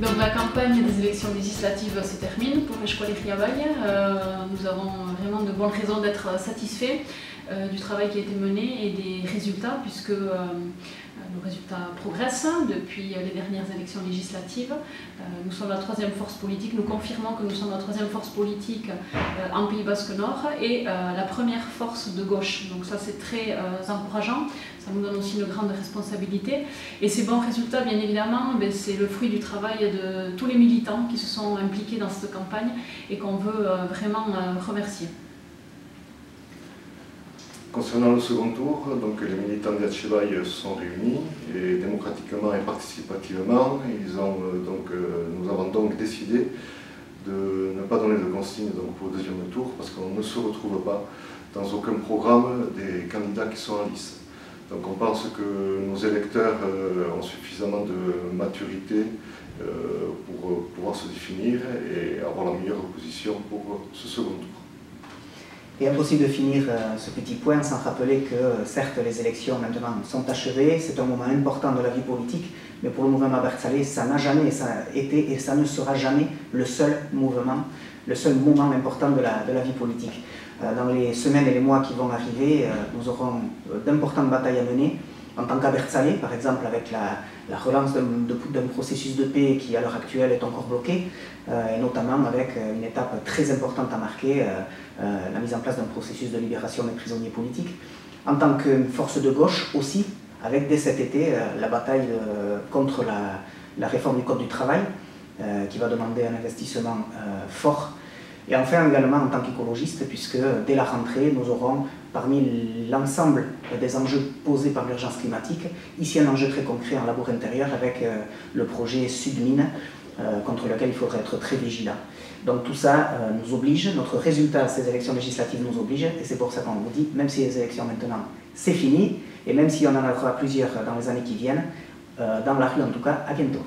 Donc la campagne des élections législatives se termine pour Escuela Riaballe. Nous avons vraiment de bonnes raisons d'être satisfaits du travail qui a été mené et des résultats, puisque nos résultats progressent depuis les dernières élections législatives. Nous sommes la troisième force politique, nous confirmons que nous sommes la troisième force politique en Pays Basque Nord et la première force de gauche. Donc ça c'est très encourageant, ça nous donne aussi une grande responsabilité. Et ces bons résultats, bien évidemment, c'est le fruit du travail de tous les militants qui se sont impliqués dans cette campagne et qu'on veut vraiment remercier. Concernant le second tour, donc les militants d'Etxebai se sont réunis et démocratiquement et participativement, nous avons donc décidé de ne pas donner de consigne pour le deuxième tour parce qu'on ne se retrouve pas dans aucun programme des candidats qui sont en lice. Donc on pense que nos électeurs ont suffisamment de maturité pour pouvoir se définir et avoir la meilleure position pour ce second tour. Et impossible de finir ce petit point sans rappeler que certes les élections maintenant sont achevées, c'est un moment important de la vie politique, mais pour le mouvement Abertzale, ça n'a jamais été et ça ne sera jamais le seul moment important de la vie politique. Dans les semaines et les mois qui vont arriver, nous aurons d'importantes batailles à mener en tant qu'Abertzale, par exemple avec la relance d'un processus de paix qui à l'heure actuelle est encore bloqué, et notamment avec une étape très importante à marquer, la mise en place d'un processus de libération des prisonniers politiques. En tant que force de gauche aussi, avec dès cet été la bataille contre la réforme du Code du travail, qui va demander un investissement fort. Et enfin également en tant qu'écologiste, puisque dès la rentrée, nous aurons parmi l'ensemble des enjeux posés par l'urgence climatique, ici un enjeu très concret en labour intérieur avec le projet Sud-Mine, contre lequel il faudra être très vigilant. Donc tout ça nous oblige, notre résultat à ces élections législatives nous oblige, et c'est pour ça qu'on vous dit, même si les élections maintenant c'est fini, et même s'il y en aura plusieurs dans les années qui viennent, dans la rue en tout cas, à bientôt.